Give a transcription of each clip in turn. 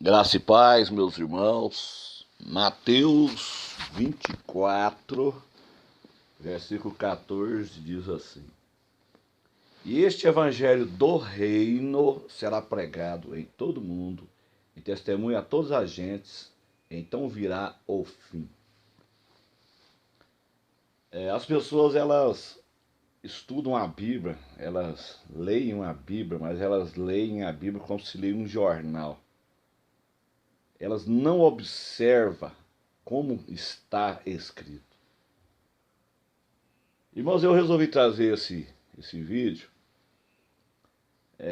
Graça e paz, meus irmãos. Mateus 24, versículo 14 diz assim: E este evangelho do reino será pregado em todo o mundo, em testemunho a todas as gentes, então virá o fim. As pessoas, elas estudam a Bíblia, elas leem a Bíblia, mas elas leem a Bíblia como se leem um jornal. Elas não observam como está escrito. Irmãos, eu resolvi trazer esse vídeo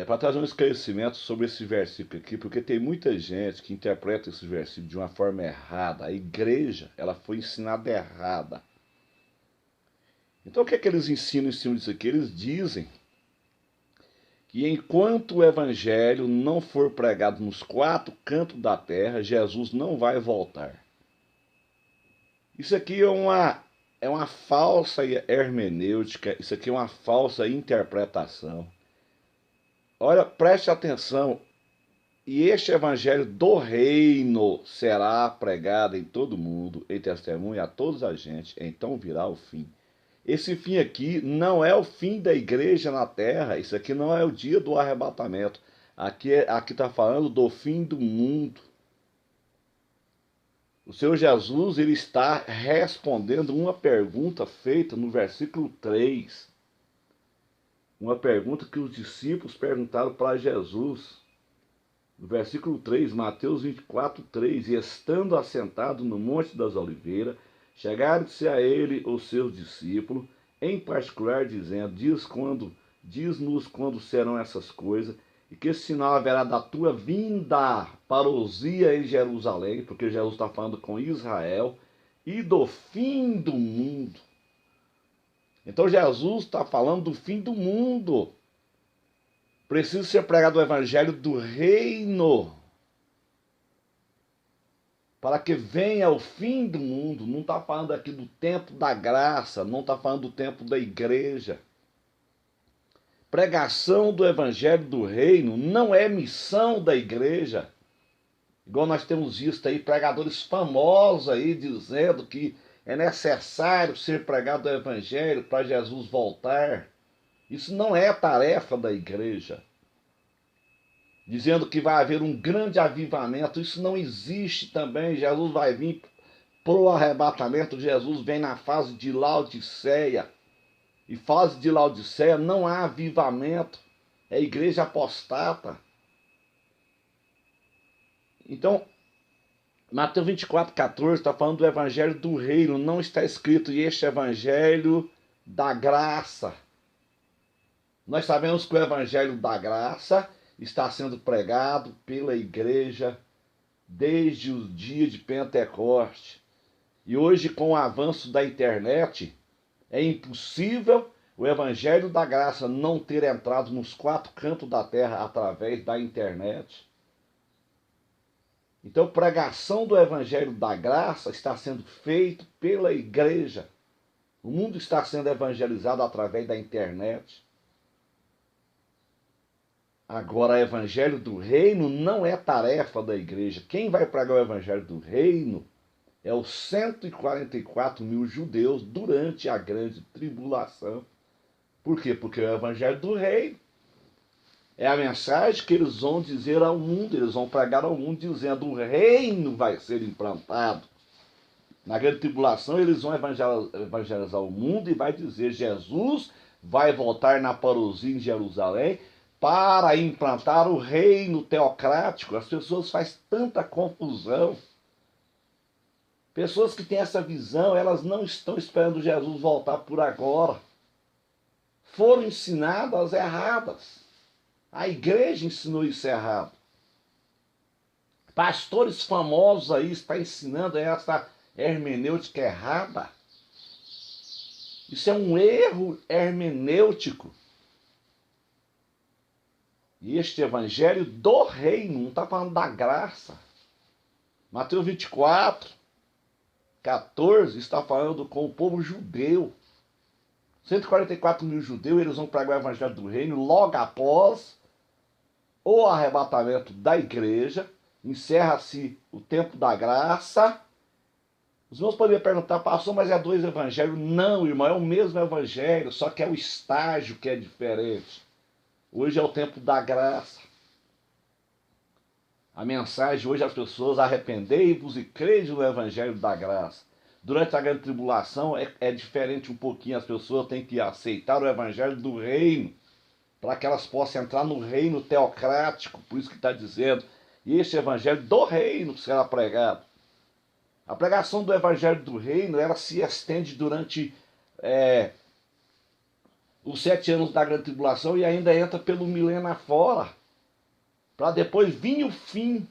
para trazer um esclarecimento sobre esse versículo aqui, porque tem muita gente que interpreta esse versículo de uma forma errada. A igreja, ela foi ensinada errada. Então o que é que eles ensinam em cima disso aqui? Eles dizem que enquanto o evangelho não for pregado nos quatro cantos da terra, Jesus não vai voltar. Isso aqui é uma falsa hermenêutica, isso aqui é uma falsa interpretação. Olha, preste atenção. E este evangelho do reino será pregado em todo mundo, em testemunho a toda a gente, então virá o fim. Esse fim aqui não é o fim da igreja na terra, isso aqui não é o dia do arrebatamento. Aqui está falando do fim do mundo. O Senhor Jesus, ele está respondendo uma pergunta feita no versículo 3. Uma pergunta que os discípulos perguntaram para Jesus. No versículo 3, Mateus 24, 3. E estando assentado no Monte das Oliveiras, chegaram-se a ele os seus discípulos, em particular dizendo, diz-nos quando serão essas coisas, e que sinal haverá da tua vinda, parousia em Jerusalém, porque Jesus está falando com Israel, e do fim do mundo. Então Jesus está falando do fim do mundo. Precisa ser pregado o evangelho do reino, para que venha o fim do mundo. Não está falando aqui do tempo da graça, não está falando do tempo da igreja. Pregação do evangelho do reino não é missão da igreja. Igual nós temos visto aí pregadores famosos aí dizendo que é necessário ser pregado o evangelho para Jesus voltar. Isso não é tarefa da igreja. Dizendo que vai haver um grande avivamento, isso não existe também. Jesus vai vir pro arrebatamento, Jesus vem na fase de Laodiceia. E fase de Laodiceia não há avivamento, é igreja apostata. Então, Mateus 24, 14 está falando do evangelho do reino, não está escrito, e este evangelho da graça. Nós sabemos que o evangelho da graça está sendo pregado pela igreja desde o dia de Pentecoste. E hoje, com o avanço da internet, é impossível o evangelho da graça não ter entrado nos quatro cantos da terra através da internet. Então, pregação do evangelho da graça está sendo feito pela igreja. O mundo está sendo evangelizado através da internet. Agora, o evangelho do reino não é tarefa da igreja. Quem vai pregar o evangelho do reino é os 144 mil judeus durante a grande tribulação. Por quê? Porque o evangelho do reino é a mensagem que eles vão dizer ao mundo, eles vão pregar ao mundo dizendo o reino vai ser implantado. Na grande tribulação eles vão evangelizar o mundo e vai dizer Jesus vai voltar na parousia em Jerusalém para implantar o reino teocrático. As pessoas fazem tanta confusão. Pessoas que têm essa visão, elas não estão esperando Jesus voltar por agora. Foram ensinadas erradas. A igreja ensinou isso errado. Pastores famosos aí estão ensinando essa hermenêutica errada. Isso é um erro hermenêutico. E este evangelho do reino, não está falando da graça. Mateus 24, 14 está falando com o povo judeu. 144 mil judeus, eles vão pregar o evangelho do reino logo após o arrebatamento da igreja. encerra-se o tempo da graça. Os irmãos poderiam perguntar, pastor, mas é dois evangelhos? Não, irmão, é o mesmo evangelho, só que é o estágio que é diferente. Hoje é o tempo da graça. A mensagem hoje às pessoas: arrependei-vos e crede no evangelho da graça. Durante a grande tribulação é diferente um pouquinho, as pessoas têm que aceitar o evangelho do reino, para que elas possam entrar no reino teocrático, por isso que está dizendo, e este evangelho do reino será pregado. A pregação do evangelho do reino, ela se estende durante os 7 anos da grande tribulação e ainda entra pelo milênio afora, para depois vir o fim.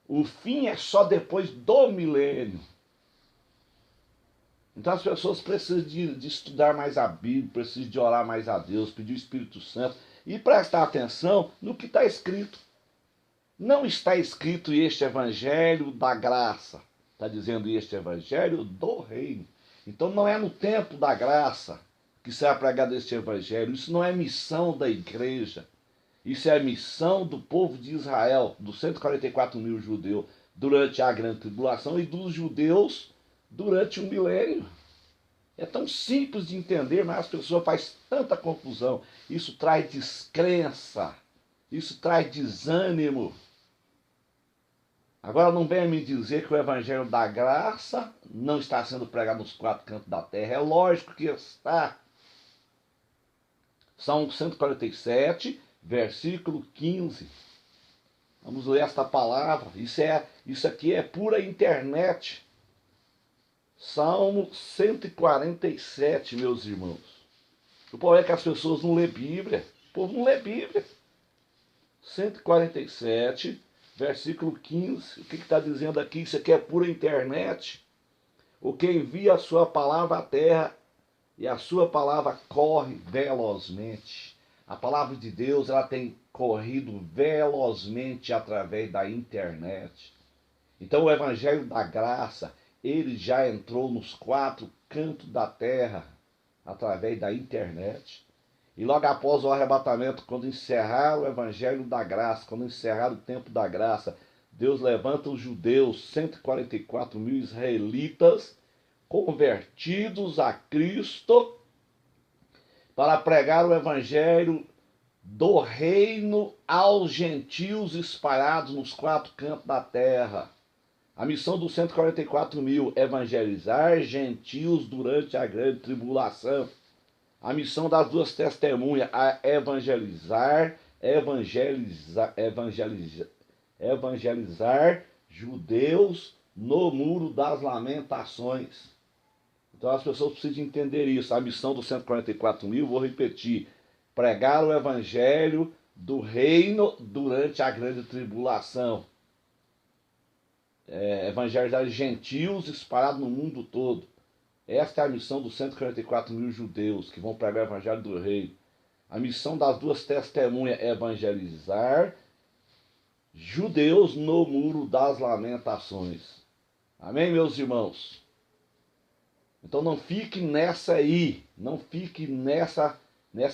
O fim é só depois do milênio. Então as pessoas precisam de estudar mais a Bíblia, precisam de orar mais a Deus, pedir o Espírito Santo e prestar atenção no que está escrito. Não está escrito este evangelho da graça. Está dizendo este evangelho do reino. Então não é no tempo da graça que será pregado este evangelho. Isso não é missão da igreja. Isso é a missão do povo de Israel, dos 144 mil judeus, durante a grande tribulação e dos judeus durante o milênio. É tão simples de entender, mas as pessoas fazem tanta confusão. Isso traz descrença, isso traz desânimo. Agora não venha me dizer que o evangelho da graça não está sendo pregado nos 4 cantos da terra. É lógico que está. Salmo 147, versículo 15. Vamos ler esta palavra. Isso aqui é pura internet. Salmo 147, meus irmãos. O problema é que as pessoas não lêem Bíblia. O povo não lê Bíblia. 147, versículo 15. O que está dizendo aqui? Isso aqui é pura internet. O que envia a sua palavra à terra e a sua palavra corre velozmente. A palavra de Deus, ela tem corrido velozmente através da internet. Então o evangelho da graça, ele já entrou nos 4 cantos da terra através da internet. E logo após o arrebatamento, quando encerrar o evangelho da graça, quando encerrar o tempo da graça, Deus levanta os judeus, 144 mil israelitas, convertidos a Cristo, para pregar o evangelho do reino aos gentios espalhados nos 4 cantos da terra. A missão dos 144 mil, evangelizar gentios durante a grande tribulação. A missão das 2 testemunhas, a evangelizar judeus no muro das lamentações. Então as pessoas precisam entender isso. A missão dos 144 mil, vou repetir, pregar o evangelho do reino durante a grande tribulação. Evangelizar gentios espalhados no mundo todo. Esta é a missão dos 144 mil judeus que vão pregar o evangelho do reino. A missão das 2 testemunhas é evangelizar judeus no muro das lamentações. Amém, meus irmãos? Então não fique nessa aí, não fique nessa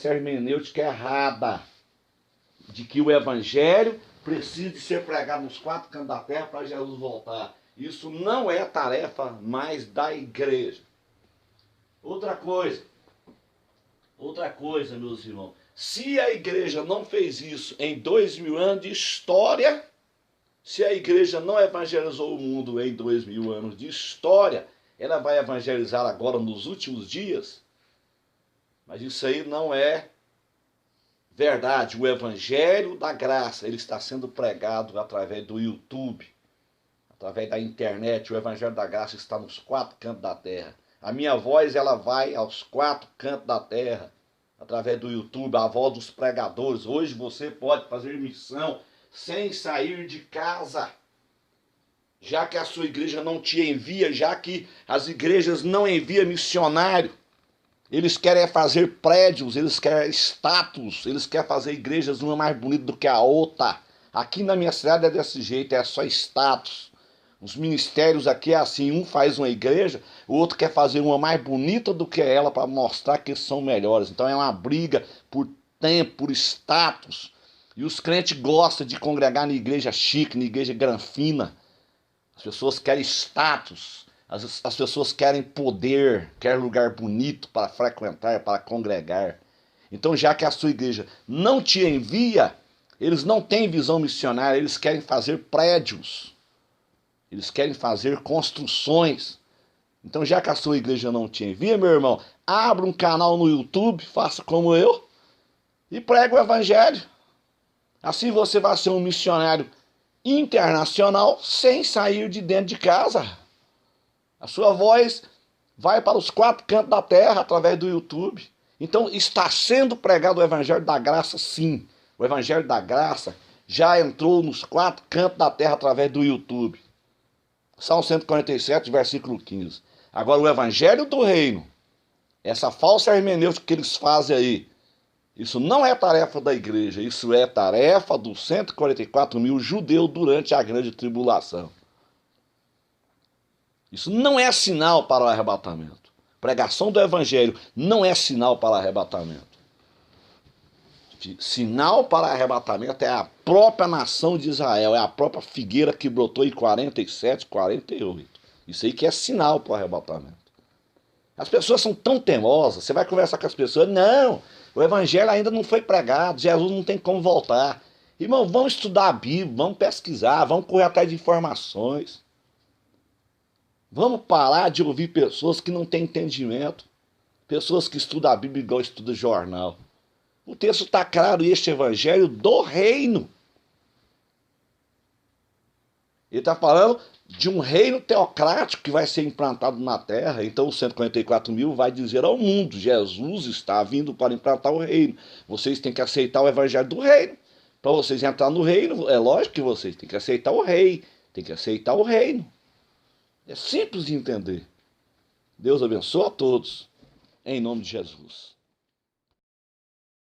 hermenêutica errada de que o evangelho precisa de ser pregado nos 4 cantos da terra para Jesus voltar. Isso não é tarefa mais da igreja. Outra coisa, meus irmãos, se a igreja não fez isso em 2000 anos de história, se a igreja não evangelizou o mundo em 2000 anos de história, ela vai evangelizar agora nos últimos dias? Mas isso aí não é verdade. O evangelho da graça, ele está sendo pregado através do YouTube, através da internet. O evangelho da graça está nos 4 cantos da terra. A minha voz, ela vai aos 4 cantos da terra, através do YouTube, a voz dos pregadores. Hoje você pode fazer missão sem sair de casa, já que a sua igreja não te envia, já que as igrejas não enviam missionário. Eles querem fazer prédios, eles querem status, eles querem fazer igrejas uma mais bonita do que a outra. Aqui na minha cidade é desse jeito, é só status. Os ministérios aqui é assim, um faz uma igreja, o outro quer fazer uma mais bonita do que ela para mostrar que eles são melhores. Então é uma briga por tempo, por status. E os crentes gostam de congregar na igreja chique, na igreja granfina. As pessoas querem status, as pessoas querem poder, querem lugar bonito para frequentar, para congregar. Então, já que a sua igreja não te envia, eles não têm visão missionária, eles querem fazer prédios. Eles querem fazer construções. Então, já que a sua igreja não te envia, meu irmão, abra um canal no YouTube, faça como eu, e pregue o evangelho. Assim você vai ser um missionário internacional sem sair de dentro de casa. A sua voz vai para os 4 cantos da terra através do YouTube. Então está sendo pregado o evangelho da graça, sim. O evangelho da graça já entrou nos 4 cantos da terra através do YouTube. Salmo 147, versículo 15. Agora o evangelho do reino, essa falsa hermenêutica que eles fazem aí, isso não é tarefa da igreja, isso é tarefa dos 144 mil judeus durante a grande tribulação. Isso não é sinal para o arrebatamento. Pregação do evangelho não é sinal para o arrebatamento. Sinal para o arrebatamento é a própria nação de Israel, é a própria figueira que brotou em 47, 48. Isso aí que é sinal para o arrebatamento. As pessoas são tão teimosas, você vai conversar com as pessoas, não, o evangelho ainda não foi pregado, Jesus não tem como voltar. Irmão, vamos estudar a Bíblia, vamos pesquisar, vamos correr atrás de informações. Vamos parar de ouvir pessoas que não têm entendimento, pessoas que estudam a Bíblia igual estudam jornal. O texto está claro, este evangelho do reino. Ele está falando de um reino teocrático que vai ser implantado na terra. Então os 144 mil vai dizer ao mundo, Jesus está vindo para implantar o reino. Vocês têm que aceitar o evangelho do reino. Para vocês entrar no reino, é lógico que vocês têm que aceitar o rei, têm que aceitar o reino. É simples de entender. Deus abençoe a todos, em nome de Jesus.